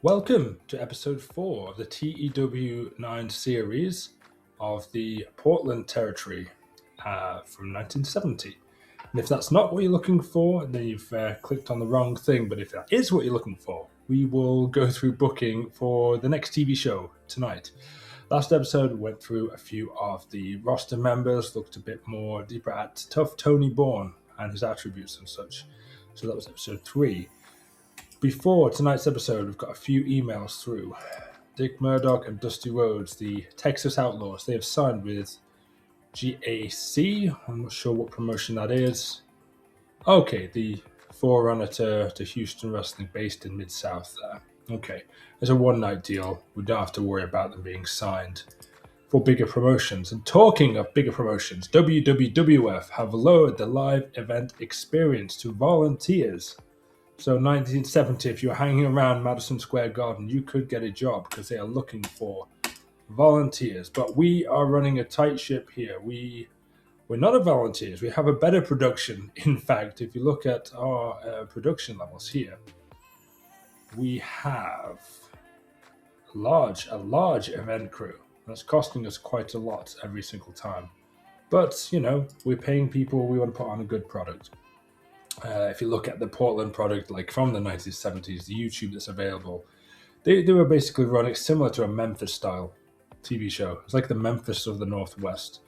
Welcome to episode 4 of the TEW IX series of the Portland Territory from 1970. And if that's not what you're looking for, then you've clicked on the wrong thing. But if that is what you're looking for, we will go through booking for the next TV show tonight. Last episode went through a few of the roster members, looked a bit more deeper at tough Tony Bourne and his attributes and such. So that was episode 3. Before tonight's episode, we've got a few emails through. Dick Murdoch and Dusty Rhodes, the Texas Outlaws, they have signed with GAC. I'm not sure what promotion that is. Okay, the forerunner to Houston Wrestling based in Mid-South there. Okay, it's a one-night deal. We don't have to worry about them being signed for bigger promotions. And talking of bigger promotions, WWF have lowered the live event experience to volunteers. So 1970, if you're hanging around Madison Square Garden, you could get a job because they are looking for volunteers. But we are running a tight ship here. We're not a volunteers. We have a better production. In fact, if you look at our production levels here, we have a large event crew. That's costing us quite a lot every single time. But, we're paying people. We want to put on a good product. If you look at the Portland product, like from the 1970s, the YouTube that's available, they were basically running similar to a Memphis-style TV show. It's like the Memphis of the Northwest.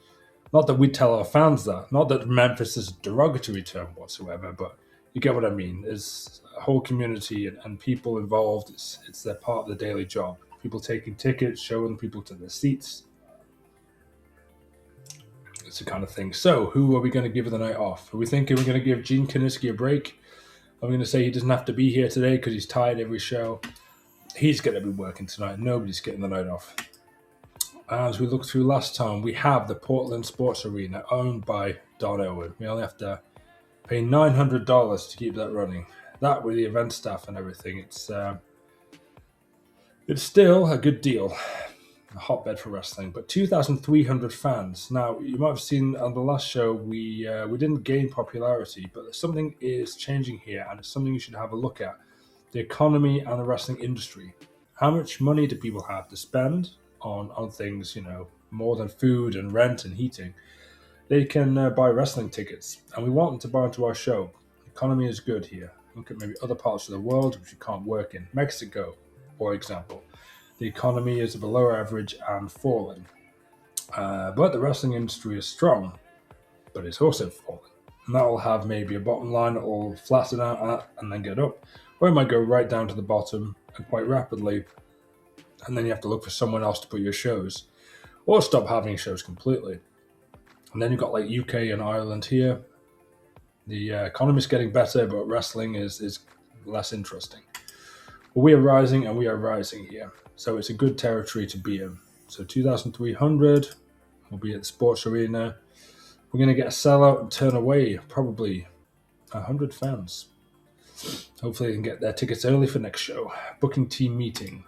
Not that we tell our fans that. Not that Memphis is a derogatory term whatsoever, but you get what I mean. There's a whole community and people involved. It's their part of the daily job. People taking tickets, showing people to their seats. It's the kind of thing. So, who are we going to give the night off? Are we thinking we're going to give Gene Kiniski a break? I'm going to say he doesn't have to be here today because he's tired every show. He's going to be working tonight. Nobody's getting the night off. As we looked through last time, we have the Portland Sports Arena owned by Don Owen. We only have to pay $900 to keep that running. That with the event staff and everything, it's still a good deal. A hotbed for wrestling, but 2,300 fans. Now, you might have seen on the last show, we didn't gain popularity, but something is changing here, and it's something you should have a look at. The economy and the wrestling industry. How much money do people have to spend on things, more than food and rent and heating? They can buy wrestling tickets, and we want them to buy into our show. The economy is good here. Look at maybe other parts of the world which you can't work in. Mexico, for example. The economy is below average and falling. But the wrestling industry is strong, but it's also falling. And that will have maybe a bottom line that will flatten out and then get up. Or it might go right down to the bottom and quite rapidly. And then you have to look for someone else to put your shows. Or stop having shows completely. And then you've got like UK and Ireland here. The economy is getting better, but wrestling is less interesting. But we are rising and we are rising here. So it's a good territory to be in. So 2,300 will be at the sports arena. We're going to get a sellout and turn away probably 100 fans. Hopefully they can get their tickets early for next show. Booking team meeting.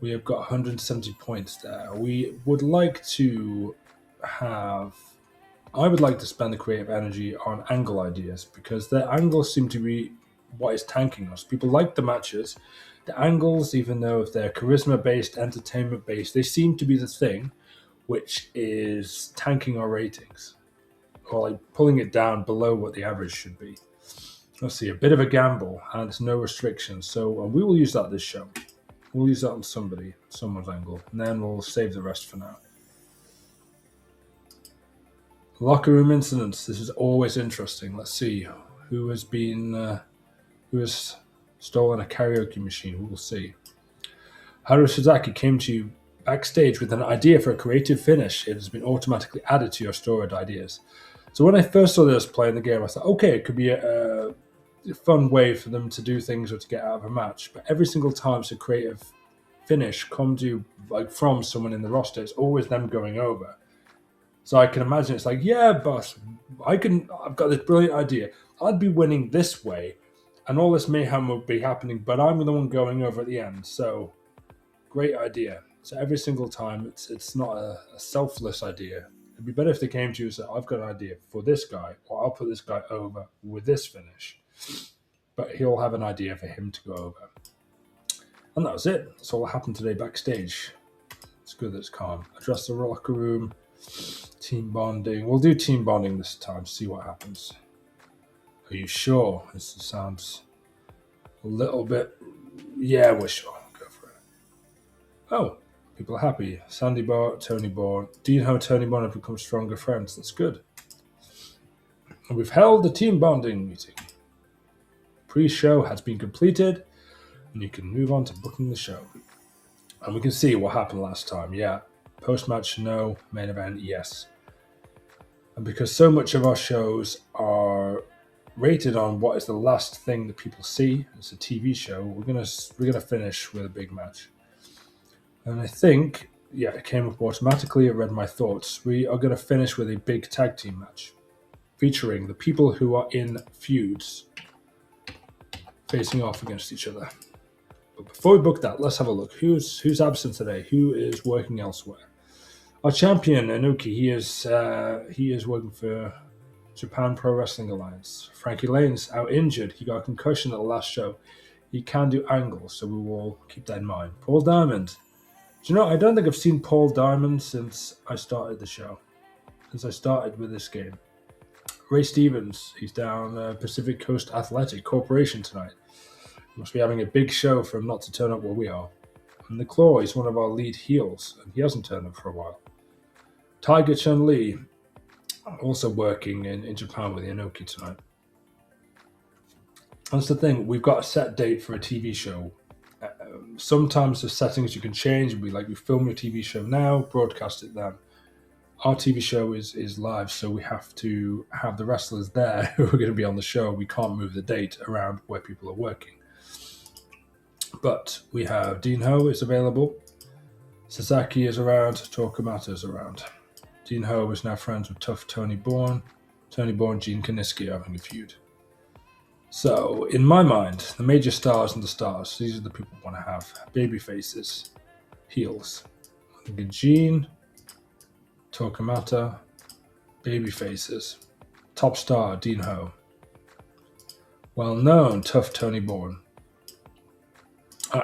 We have got 170 points there. We would like to have... I would like to spend the creative energy on angle ideas because the angles seem to be what is tanking us. People like the matches. The angles, even though if they're charisma-based, entertainment-based, they seem to be the thing which is tanking our ratings or like pulling it down below what the average should be. Let's see, a bit of a gamble and it's no restrictions. So we will use that this show. We'll use that on someone's angle, and then we'll save the rest for now. Locker room incidents. This is always interesting. Let's see who has stolen a karaoke machine. We will see. Haru Suzaki came to you backstage with an idea for a creative finish. It has been automatically added to your stored ideas. So when I first saw this playing the game, I thought, okay, it could be a fun way for them to do things or to get out of a match. But every single time it's a creative finish come to you like from someone in the roster, it's always them going over. So I can imagine it's like, yeah, boss, I've got this brilliant idea. I'd be winning this way, and all this mayhem would be happening, but I'm the one going over at the end. So, great idea. So every single time, it's not a selfless idea. It'd be better if they came to you and said, I've got an idea for this guy, or I'll put this guy over with this finish. But he'll have an idea for him to go over. And that was it. That's all that happened today backstage. It's good that it's calm. Address the locker room, team bonding. We'll do team bonding this time, see what happens. Are you sure? This sounds a little bit... Yeah, we're sure. Go for it. Oh, people are happy. Sandy Bar, Tony Bourne. Dean Ho and Tony Bourne have become stronger friends. That's good. And we've held the team bonding meeting. Pre-show has been completed, and you can move on to booking the show. And we can see what happened last time. Yeah. Post-match, no. Main event, yes. And because so much of our shows are rated on what is the last thing that people see, it's a TV show, we're gonna finish with a big match. And I think, yeah, it came up automatically. It read my thoughts. We are gonna finish with a big tag team match featuring the people who are in feuds facing off against each other. But before we book that, let's have a look. Who's absent today? Who is working elsewhere? Our champion Anuki, he is working for Japan Pro Wrestling Alliance. Frankie Lane's out injured. He got a concussion at the last show. He can do angles, so we will keep that in mind. Paul Diamond. Do you know, I don't think I've seen Paul Diamond since I started the show. Since I started with this game. Ray Stevens, he's down Pacific Coast Athletic Corporation tonight. He must be having a big show for him not to turn up where we are. And the Claw is one of our lead heels, and he hasn't turned up for a while. Tiger Chun-Li, also working in Japan with Inoki tonight. That's the thing, we've got a set date for a TV show. Sometimes the settings you can change. It'll be like, you film your TV show now, broadcast it then. Our TV show is live, so we have to have the wrestlers there who are going to be on the show. We can't move the date around where people are working. But we have Dean Ho is available. Sasaki is around. Tokamata is around. Dean Ho is now friends with tough Tony Bourne. Tony Bourne, Gene Kaniski are having a feud. So, in my mind, the major stars and the stars, these are the people we want to have. Baby faces, heels. I think Gene, Tokamata, baby faces. Top star, Dean Ho. Well known, tough Tony Bourne.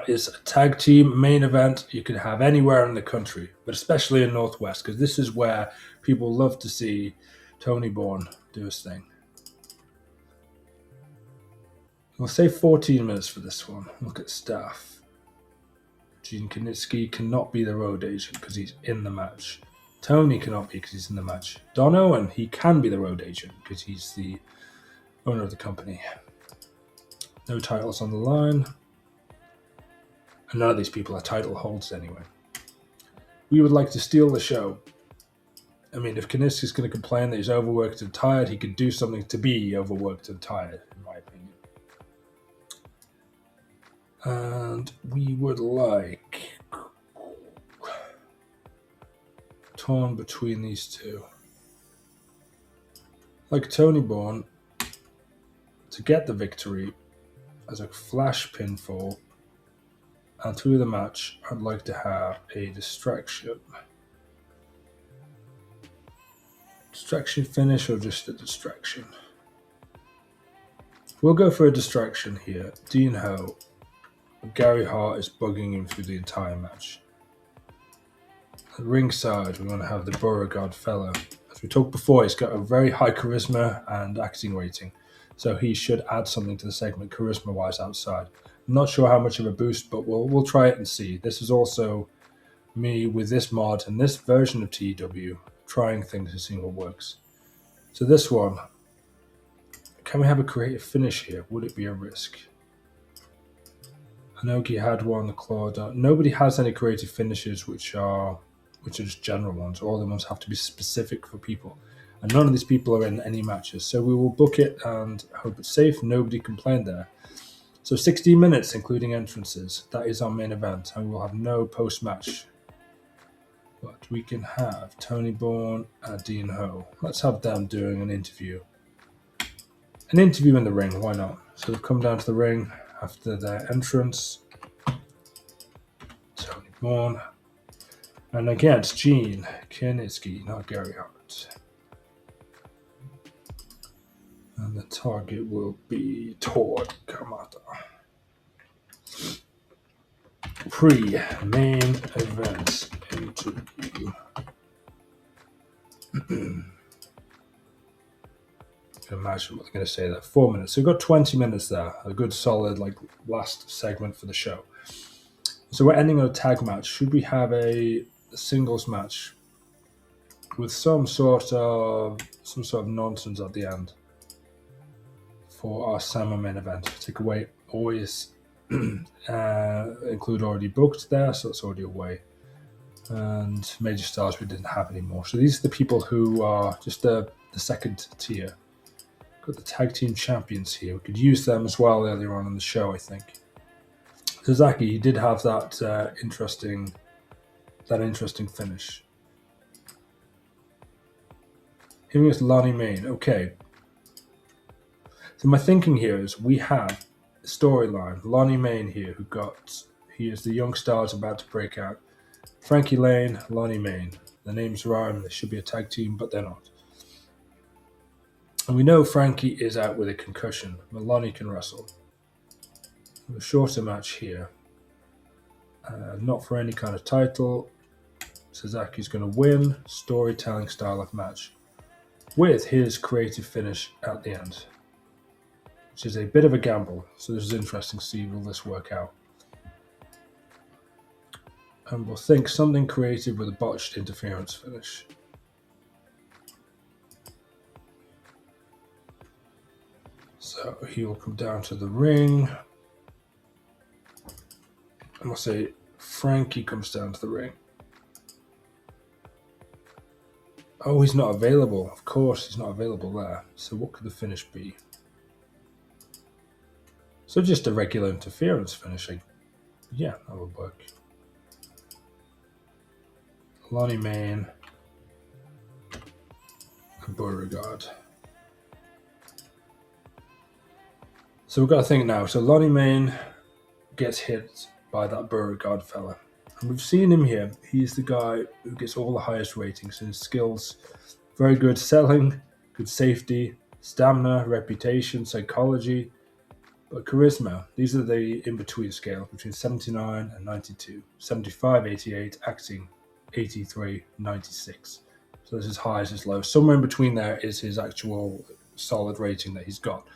Is a tag team main event you can have anywhere in the country, but especially in Northwest, because this is where people love to see Tony Bourne do his thing. We'll say 14 minutes for this one. Look at staff. Gene Kaniski cannot be the road agent because he's in the match. Tony cannot be because he's in the match. Don Owen, he can be the road agent because he's the owner of the company. No titles on the line. And none of these people are title holds anyway. We would like to steal the show. I mean, if Kaniski's going to complain that he's overworked and tired, he could do something to be overworked and tired, in my opinion. And we would like... torn between these two. Like Tony Bourne to get the victory as a flash pinfall. And through the match, I'd like to have a distraction. Distraction finish or just a distraction? We'll go for a distraction here. Dean Ho. Gary Hart is bugging him through the entire match. At ringside, we want to have the Beauregard fellow. As we talked before, he's got a very high charisma and acting rating. So he should add something to the segment charisma-wise outside. I'm not sure how much of a boost, but we'll try it and see. This is also me with this mod and this version of TEW trying things and seeing what works. So this one, can we have a creative finish here? Would it be a risk? Inoki had one, the claw down. Nobody has any creative finishes which are just general ones. All the ones have to be specific for people. And none of these people are in any matches. So we will book it and hope it's safe. Nobody complained there. So 60 minutes, including entrances. That is our main event. And we'll have no post-match. But we can have Tony Bourne and Dean Ho. Let's have them doing an interview. An interview in the ring, why not? So they've come down to the ring after their entrance. Tony Bourne. And against Gene Kaniski, not Gary Hart. And the target will be Tokamata. Pre-main event interview. Imagine what they're going to say there. 4 minutes. So we've got 20 minutes there. A good solid last segment for the show. So we're ending on a tag match. Should we have a singles match with some sort of nonsense at the end for our summer main event? Take away always include already booked there, so it's already away. And major stars we didn't have anymore. So these are the people who are just the second tier. Got the tag team champions here. We could use them as well earlier on in the show, I think. Sasaki, he did have that interesting finish. Here is Lonnie Main. Okay. So my thinking here is we have a storyline. Lonnie Main here, he is the young stars about to break out. Frankie Lane, Lonnie Main. The names rhyme. They should be a tag team, but they're not. And we know Frankie is out with a concussion, but Lonnie can wrestle. A shorter match here. Not for any kind of title. Sasaki's going to win. Storytelling style of match. With his creative finish at the end. Which is a bit of a gamble. So this is interesting to see will this work out. And we'll think something creative with a botched interference finish. So he will come down to the ring. And we'll say Frankie comes down to the ring. Oh, he's not available. Of course, he's not available there. So what could the finish be? So just a regular interference finishing. Yeah, that would work. Lonnie Main. And Beauregard. So we've got to think now. So Lonnie Main gets hit by that Beauregard fella. And we've seen him here. He's the guy who gets all the highest ratings in his skills. Very good selling, good safety, stamina, reputation, psychology, but charisma. These are the in-between scale between 79 and 92. 75, 88, acting 83, 96. So this is high, this is low. Somewhere in between there is his actual solid rating that he's got.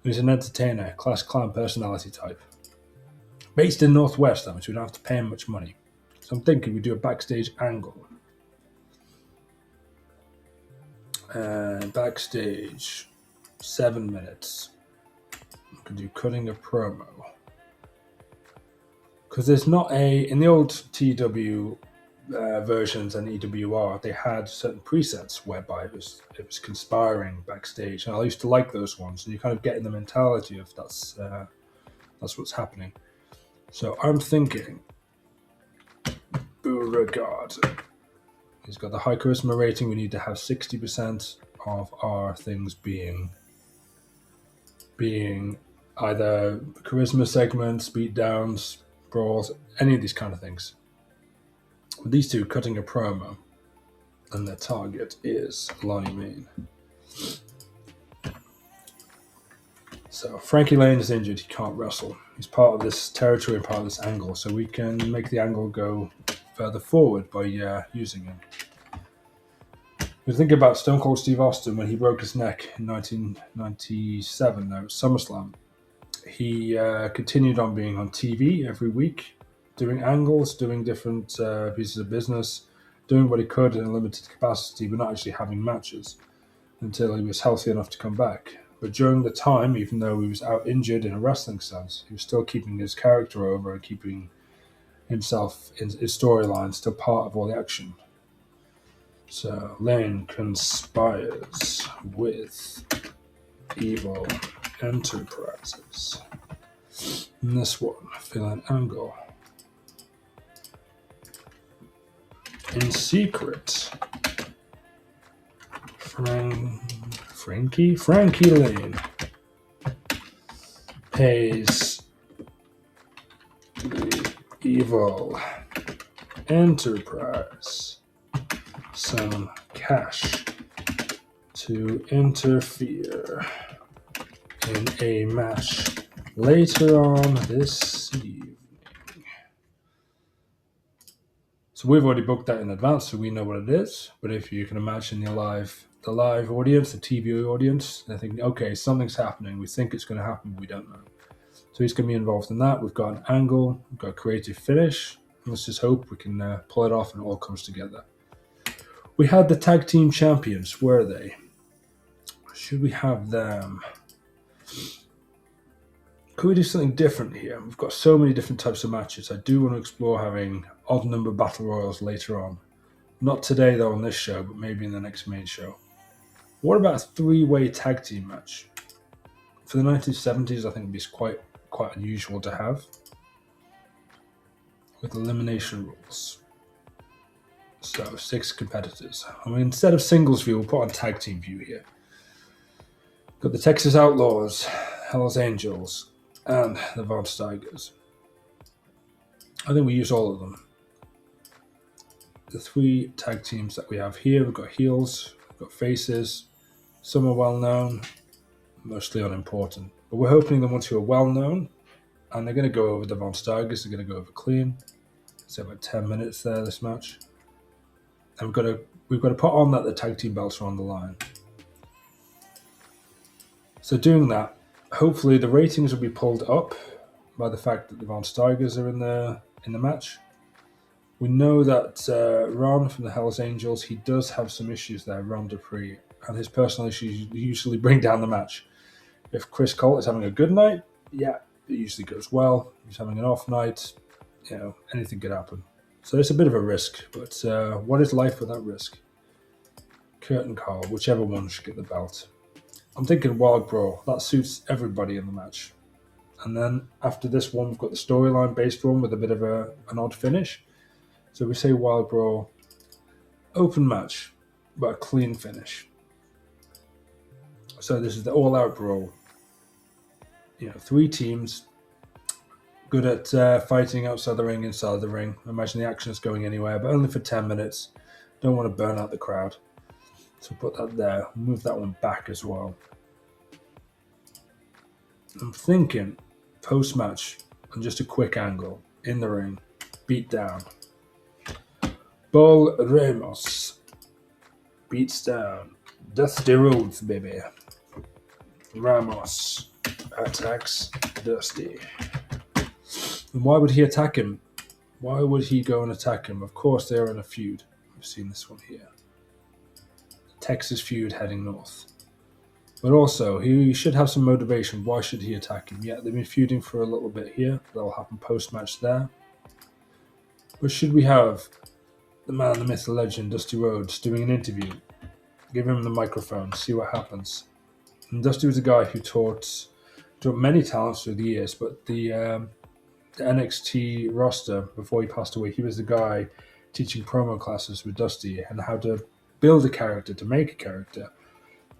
He's an entertainer, class clown personality type. Based in Northwest, which we don't have to pay him much money. So I'm thinking we do a backstage angle. Backstage, 7 minutes. We can do cutting a promo. Because there's not in the old TEW versions and EWR, they had certain presets whereby it was conspiring backstage. And I used to like those ones. And you kind of get in the mentality of that's what's happening. So I'm thinking Beauregard. He's got the high charisma rating. We need to have 60% of our things being either charisma segments, beatdowns, brawls, any of these kind of things. With these two cutting a promo, and their target is Lonnie Main. So Frankie Lane is injured. He can't wrestle. He's part of this territory and part of this angle. So we can make the angle go further forward by using him. We think about Stone Cold Steve Austin when he broke his neck in 1997. Now at SummerSlam. He continued on being on TV every week, doing angles, doing different pieces of business, doing what he could in a limited capacity, but not actually having matches until he was healthy enough to come back. But during the time, even though he was out injured in a wrestling sense, he was still keeping his character over and keeping himself in his storyline still part of all the action. So Lane conspires with Evil Enterprises. And this one, villain angle. In secret, Frankie Lane pays the Evil Enterprise some cash to interfere in a match later on this evening. So we've already booked that in advance, so we know what it is. But if you can imagine the live audience, the TV audience, they're thinking, okay, something's happening. We think it's going to happen, but we don't know. So he's going to be involved in that. We've got an angle, we've got a creative finish. Let's just hope we can pull it off and it all comes together. We had the tag team champions. Where are they? Should we have them? Could we do something different here? We've got so many different types of matches. I do want to explore having odd number battle royals later on. Not today, though, on this show, but maybe in the next main show. What about a three-way tag team match? For the 1970s, I think it'd be quite unusual to have. With elimination rules. So, 6 competitors. I mean, instead of singles view, we'll put on tag team view here. Got the Texas Outlaws, Hell's Angels, and the Von Steigers. I think we use all of them. The 3 tag teams that we have here, we've got heels, we've got faces. Some are well known, mostly unimportant. But we're hoping the ones who are well known, and they're going to go over the Von Steigers, they're going to go over clean. So about 10 minutes there, this match. And we've got to put on that the tag team belts are on the line. So doing that, hopefully the ratings will be pulled up by the fact that the Von Steigers are in the match. We know that Ron from the Hells Angels, he does have some issues there, Ron Dupree, and his personal issues usually bring down the match. If Chris Colt is having a good night, yeah, it usually goes well. If he's having an off night, anything could happen. So it's a bit of a risk, but what is life without risk? Kurt and Carl, whichever one should get the belt. I'm thinking Wild Brawl. That suits everybody in the match. And then after this one, we've got the storyline based one with a bit of an odd finish. So we say Wild Brawl, open match, but a clean finish. So this is the all-out brawl. 3 teams, good at fighting outside the ring, inside the ring. Imagine the action is going anywhere, but only for 10 minutes. Don't want to burn out the crowd. So put that there. Move that one back as well. I'm thinking post-match and just a quick angle in the ring. Beat down. Bull Ramos beats down Dusty Rhodes, baby. Ramos attacks Dusty. And why would he attack him? Why would he go and attack him? Of course, they're in a feud. We've seen this one here. Texas feud heading north. But also, he should have some motivation. Why should he attack him? Yeah, they've been feuding for a little bit here. That'll happen post-match there. But should we have the man, the myth, the legend, Dusty Rhodes, doing an interview? Give him the microphone, see what happens. And Dusty was a guy who taught many talents through the years, but the NXT roster, before he passed away, he was the guy teaching promo classes with Dusty and how to build a character, to make a character,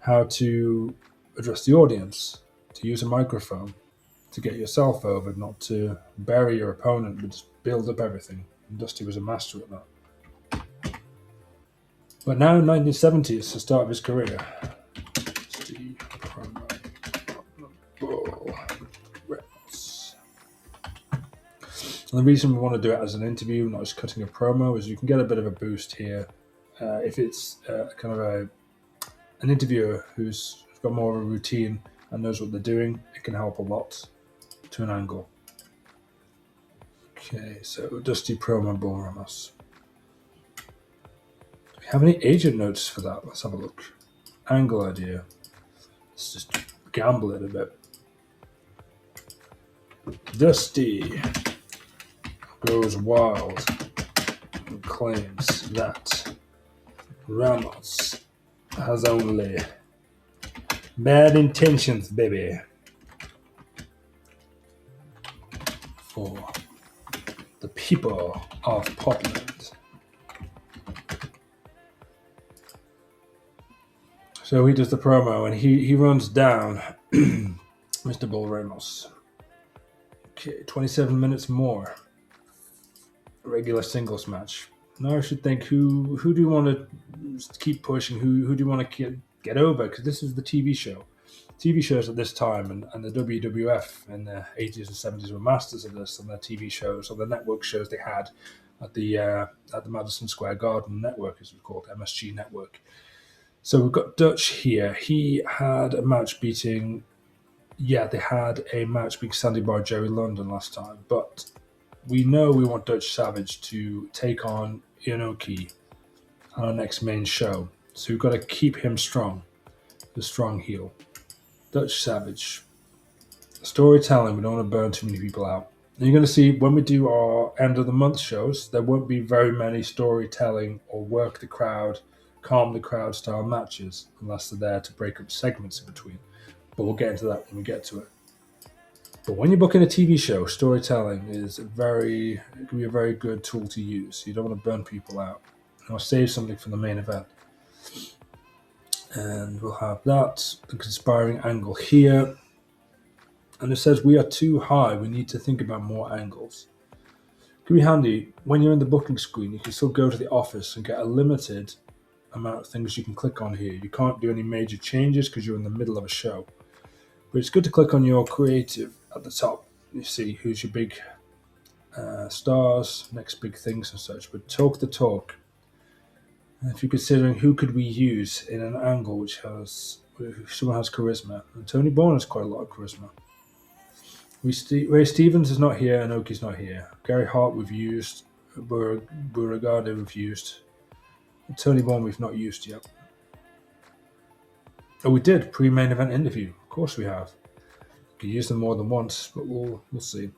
how to address the audience, to use a microphone, to get yourself over, not to bury your opponent, but just build up everything. And Dusty was a master at that. But now in 1970, it's the start of his career. Dusty Bull Reynolds. And the reason we want to do it as an interview, not just cutting a promo, is you can get a bit of a boost here. If it's kind of an interviewer who's got more of a routine and knows what they're doing, it can help a lot to an angle. Okay, so Dusty promo Bull Ramos. Do we have any agent notes for that? Let's have a look. Angle idea. Let's just gamble it a bit. Dusty goes wild and claims that Ramos has only bad intentions, baby, for the people of Portland. So he does the promo and he runs down Mr. Bull Ramos. Okay, 27 minutes more. Regular singles match. Now I should think, who do you want to keep pushing? Who do you want to get over? Because this is the TV show. TV shows at this time and the WWF in the 80s and 70s were masters of this on their TV shows, or the network shows they had. at the Madison Square Garden Network, as it's called, MSG Network. So we've got Dutch here. He had a match beating. Yeah, they had a match beating Sandy Bar Jerry London last time, but we know we want Dutch Savage to take on Inoki on our next main show. So we've got to keep him strong, the strong heel. Dutch Savage. Storytelling, we don't want to burn too many people out. And you're going to see when we do our end of the month shows, there won't be very many storytelling or work the crowd, calm the crowd style matches, unless they're there to break up segments in between. But we'll get into that when we get to it. But when you're booking a TV show, storytelling it can be a very good tool to use. You don't want to burn people out. I'll save something for the main event. And we'll have that, the conspiring angle here. And it says we are too high. We need to think about more angles. It can be handy when you're in the booking screen. You can still go to the office and get a limited amount of things you can click on here. You can't do any major changes because you're in the middle of a show. But it's good to click on your creative at the top. You see who's your big stars, next big things and such. But talk the talk. And if you're considering who could we use in an angle which someone has charisma, and Tony Bourne has quite a lot of charisma. Ray Stevens is not here, and Oki's not here. Gary Hart we've used, Beauregard we've used. Tony Bourne we've not used yet. Oh, we did pre-main event interview. Of course we have. We could use them more than once, but we'll see.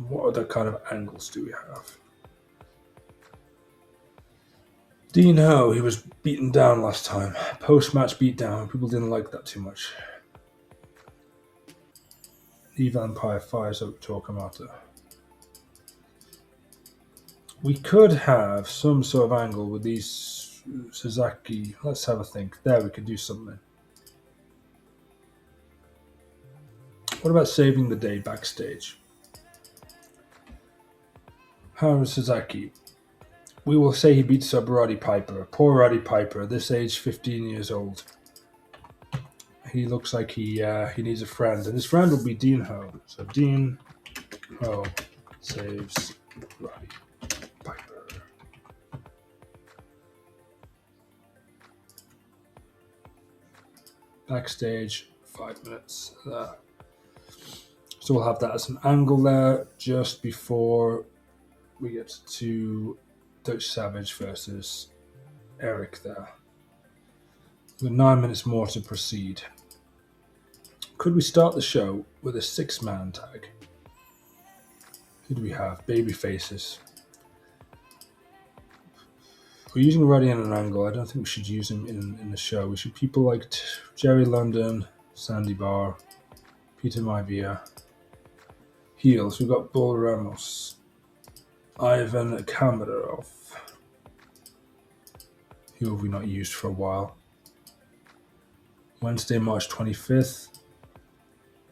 What other kind of angles do we have? Dean Ho, he was beaten down last time. Post-match beatdown. People didn't like that too much. The Vampire fires up to Okamoto. We could have some sort of angle with these Sasaki. Let's have a think. There, we could do something. What about saving the day backstage? Haru Sasaki. We will say he beats up Roddy Piper. Poor Roddy Piper, this age, 15 years old. He looks like he needs a friend, and his friend will be Dean Ho. So Dean Ho saves Roddy Piper. Backstage, 5 minutes. So we'll have that as an angle there just before we get to Dutch Savage versus Eric there. With 9 minutes more to proceed. Could we start the show with a 6-man tag? Who do we have? Baby faces. We're using Roddy in an angle. I don't think we should use him in the show. We should people like Jerry London, Sandy Barr, Peter Maivia. Heels. We've got Bull Ramos, Ivan Kamarov. Who have we not used for a while? Wednesday, March 25th.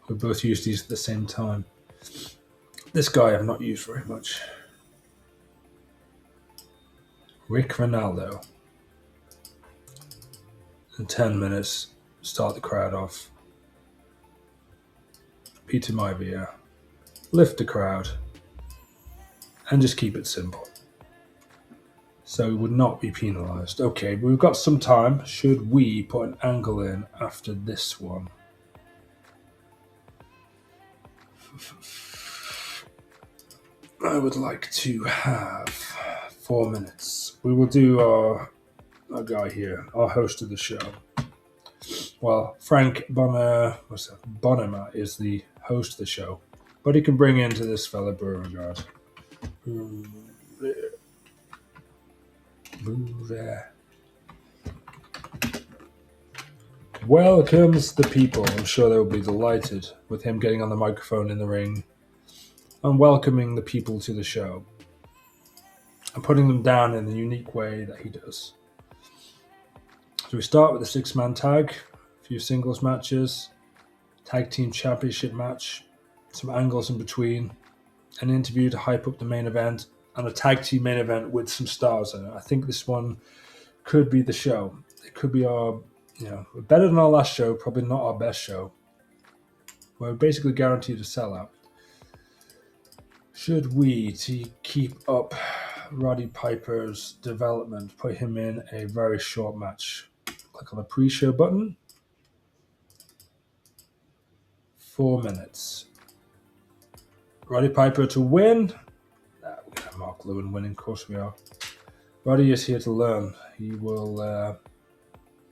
We both used these at the same time. This guy I've not used very much. Rick Ronaldo. In 10 minutes, start the crowd off. Peter Maivia. Lift the crowd. And just keep it simple. So we would not be penalised. Okay, we've got some time. Should we put an angle in after this one? I would like to have 4 minutes. We will do our guy here, our host of the show. Well, Frank Bonema is the host of the show, but he can bring into this fella Beauregard. There. Welcomes the people. I'm sure they'll be delighted with him getting on the microphone in the ring and welcoming the people to the show and putting them down in the unique way that he does. So we start with a 6-man tag, a few singles matches, tag team championship match, some angles in between, an interview to hype up the main event, and a tag team main event with some stars in it. I think this one could be the show. It could be our, better than our last show, probably not our best show. We're basically guaranteed a sellout. Should we, to keep up Roddy Piper's development, put him in a very short match? Click on the pre-show button. 4 minutes. Roddy Piper to win. We're going to have Mark Lewin winning, of course we are. Roddy is here to learn. He will... well,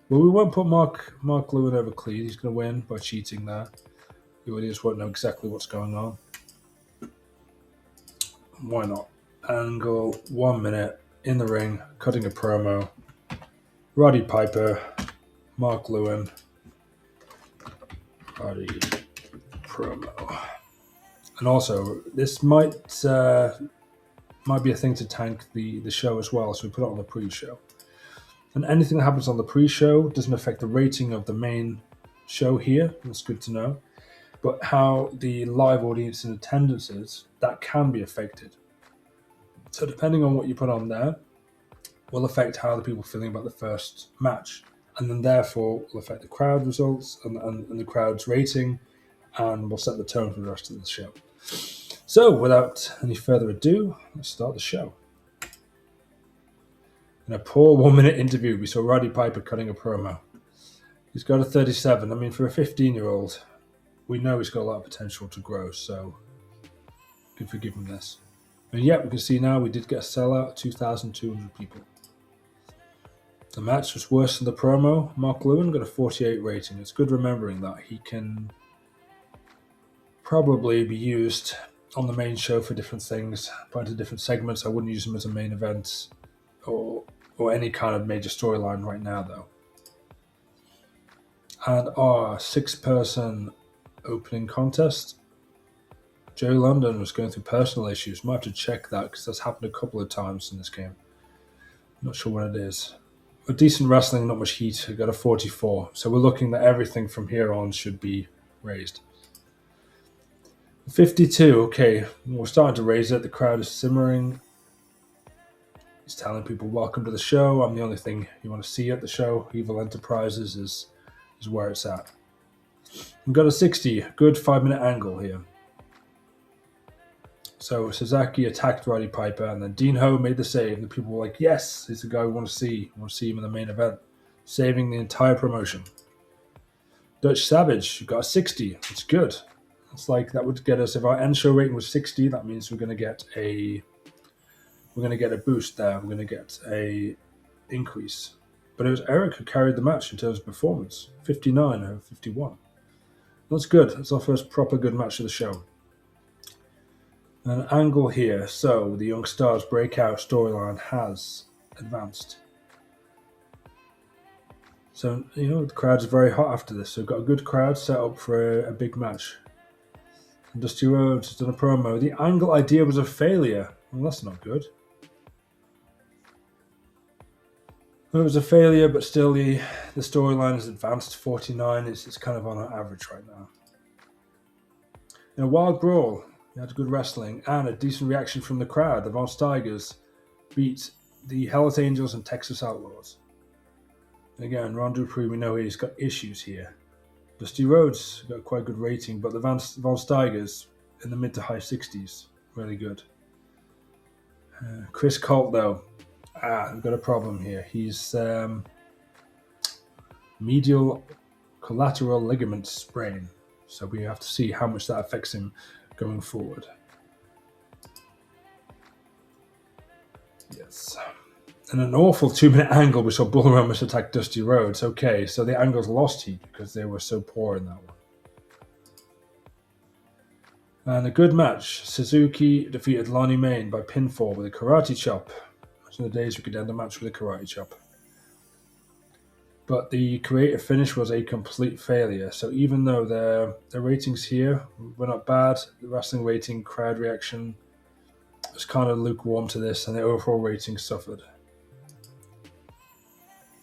we won't put Mark Lewin over Cleed. He's going to win by cheating there. The audience won't know exactly what's going on. Why not? Angle, 1 minute, in the ring, cutting a promo. Roddy Piper, Mark Lewin, Roddy promo. And also, this might be a thing to tank the show as well, so we put it on the pre-show. And anything that happens on the pre-show doesn't affect the rating of the main show here. That's good to know. But how the live audience in attendance is, that can be affected. So depending on what you put on there, will affect how the people are feeling about the first match. And then therefore will affect the crowd results and the crowd's rating, and will set the tone for the rest of the show. So without any further ado, let's start the show. In a poor 1 minute interview, we saw Roddy Piper cutting a promo. He's got a 37. I mean, for a 15-year-old, we know he's got a lot of potential to grow, so good for giving him this. And yet, we can see now we did get a sellout, 2,200 people. The match was worse than the promo. Mark Lewin got a 48 rating. It's good remembering that. He can probably be used on the main show for different things, put into different segments. I wouldn't use him as a main event or any kind of major storyline right now, though. And our 6-person opening contest, Joe London was going through personal issues. Might have to check that because that's happened a couple of times in this game. I'm not sure what it is. A decent wrestling, not much heat. We got a 44. So we're looking that everything from here on should be raised. 52, okay. We're starting to raise it. The crowd is simmering. He's telling people, welcome to the show. I'm the only thing you want to see at the show. Evil Enterprises is where it's at. We've got a 60. Good 5-minute angle here. So Sasaki attacked Roddy Piper, and then Dean Ho made the save. And the people were like, yes, he's the guy we want to see. We want to see him in the main event. Saving the entire promotion. Dutch Savage got a 60. It's good. It's like that would get us, if our end show rating was 60, that means we're going to get a boost there. We're going to get a increase. But it was Eric who carried the match in terms of performance. 59 over 51. That's good. That's our first proper good match of the show. An angle here. So the Young Stars breakout storyline has advanced. So, the crowds are very hot after this. So we've got a good crowd set up for a big match. And Dusty Rhodes has done a promo. The angle idea was a failure. Well, that's not good. It was a failure, but still the storyline has advanced to 49. It's kind of on an average right now. In a wild brawl, we had good wrestling and a decent reaction from the crowd. The Von Steigers beat the Hells Angels and Texas Outlaws. Again, Ron Dupree, we know he's got issues here. Dusty Rhodes got quite a good rating, but the Von Steigers in the mid to high 60s, really good. Chris Colt, though, we've got a problem here. He's medial collateral ligament sprain, so we have to see how much that affects him going forward. Yes. And an awful 2-minute angle, we saw Bull Ramos attack Dusty Rhodes. Okay, so the angles lost heat because they were so poor in that one. And a good match. Suzuki defeated Lonnie Main by pinfall with a karate chop. Imagine the days we could end a match with a karate chop. But the creative finish was a complete failure. So even though the ratings here were not bad, the wrestling rating, crowd reaction was kind of lukewarm to this, and the overall rating suffered.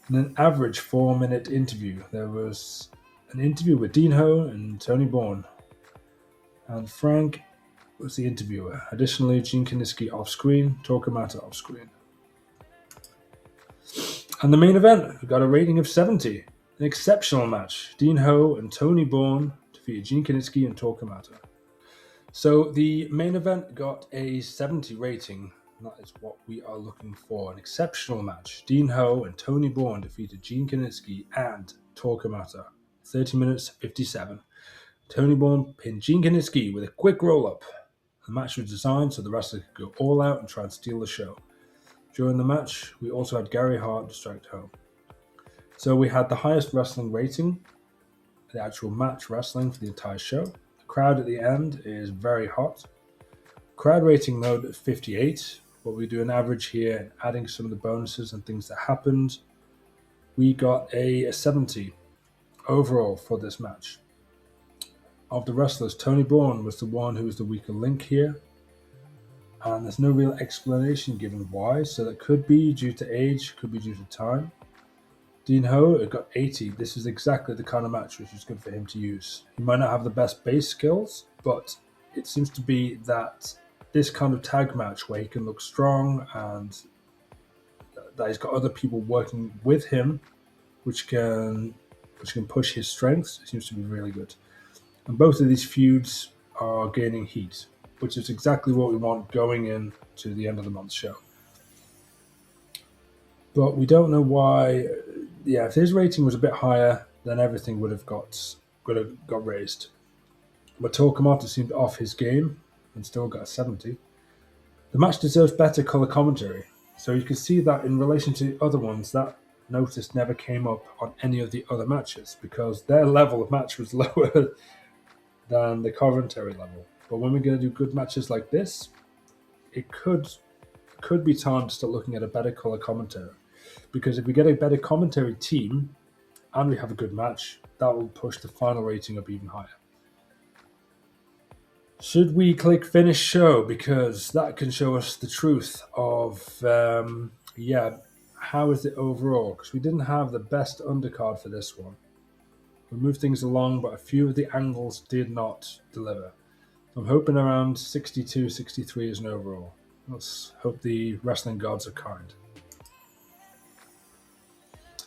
In an average 4-minute interview, there was an interview with Dean Ho and Tony Bourne. And Frank was the interviewer. Additionally, Gene Kiniski off-screen, Torquemada off-screen. And the main event, we got a rating of 70. An exceptional match. Dean Ho and Tony Bourne defeated Gene Kiniski and Torquemada. So the main event got a 70 rating. That is what we are looking for. An exceptional match. Dean Ho and Tony Bourne defeated Gene Kiniski and Torquemada. 30 minutes 57. Tony Bourne pinned Gene Kiniski with a quick roll-up. The match was designed so the wrestler could go all out and try and steal the show. During the match, we also had Gary Hart distract home. So we had the highest wrestling rating, the actual match wrestling for the entire show. The crowd at the end is very hot. Crowd rating though at 58, but we do an average here, adding some of the bonuses and things that happened. We got a 70 overall for this match. Of the wrestlers, Tony Bourne was the one who was the weaker link here. And there's no real explanation given why, so that could be due to age, could be due to time. Dean Ho got 80. This is exactly the kind of match which is good for him to use. He might not have the best base skills, but it seems to be that this kind of tag match where he can look strong and that he's got other people working with him, which can push his strengths, it seems to be really good. And both of these feuds are gaining heat, which is exactly what we want going into the end of the month show. But we don't know why. Yeah, if his rating was a bit higher, then everything would have got raised. But Torquemada seemed off his game and still got a 70. The match deserves better colour commentary. So you can see that in relation to other ones, that notice never came up on any of the other matches because their level of match was lower than the commentary level. But when we're going to do good matches like this, it could be time to start looking at a better colour commentary. Because if we get a better commentary team and we have a good match, that will push the final rating up even higher. Should we click finish show? Because that can show us the truth of, how is it overall? Because we didn't have the best undercard for this one. We moved things along, but a few of the angles did not deliver. I'm hoping around 62, 63 is an overall. Let's hope the wrestling gods are kind.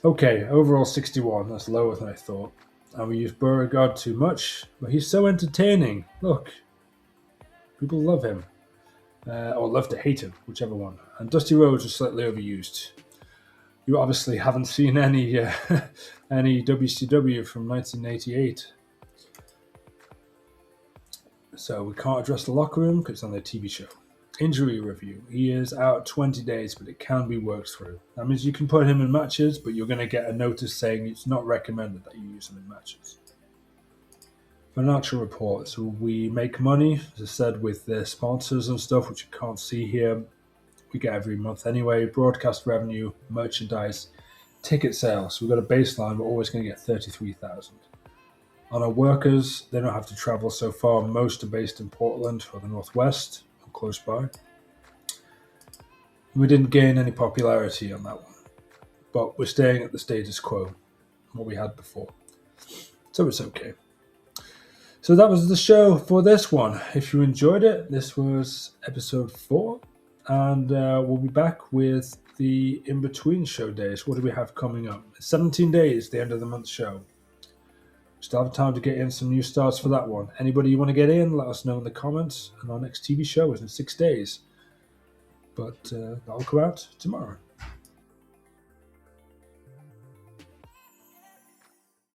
Okay, overall 61. That's lower than I thought. And we used Beauregard too much, but he's so entertaining. Look, people love him. Or love to hate him, whichever one. And Dusty Rhodes was slightly overused. You obviously haven't seen any WCW from 1988. So we can't address the locker room because it's on their TV show. Injury review. He is out 20 days, but it can be worked through. That means you can put him in matches, but you're going to get a notice saying it's not recommended that you use him in matches. Financial report. So we make money, as I said, with the sponsors and stuff, which you can't see here. We get every month anyway. Broadcast revenue, merchandise, ticket sales. So we've got a baseline. We're always going to get 33,000. On our workers, they don't have to travel so far. Most are based in Portland or the Northwest. Close by. We didn't gain any popularity on that one, but we're staying at the status quo, what we had before. So it's okay. So that was the show for this one. If you enjoyed it, this was episode 4, and we'll be back with the in-between show days. What do we have coming up? 17 days, the end of the month show. Still have time to get in some new starts for that one. Anybody you want to get in, let us know in the comments. And our next TV show is in 6 days. But that'll come out tomorrow.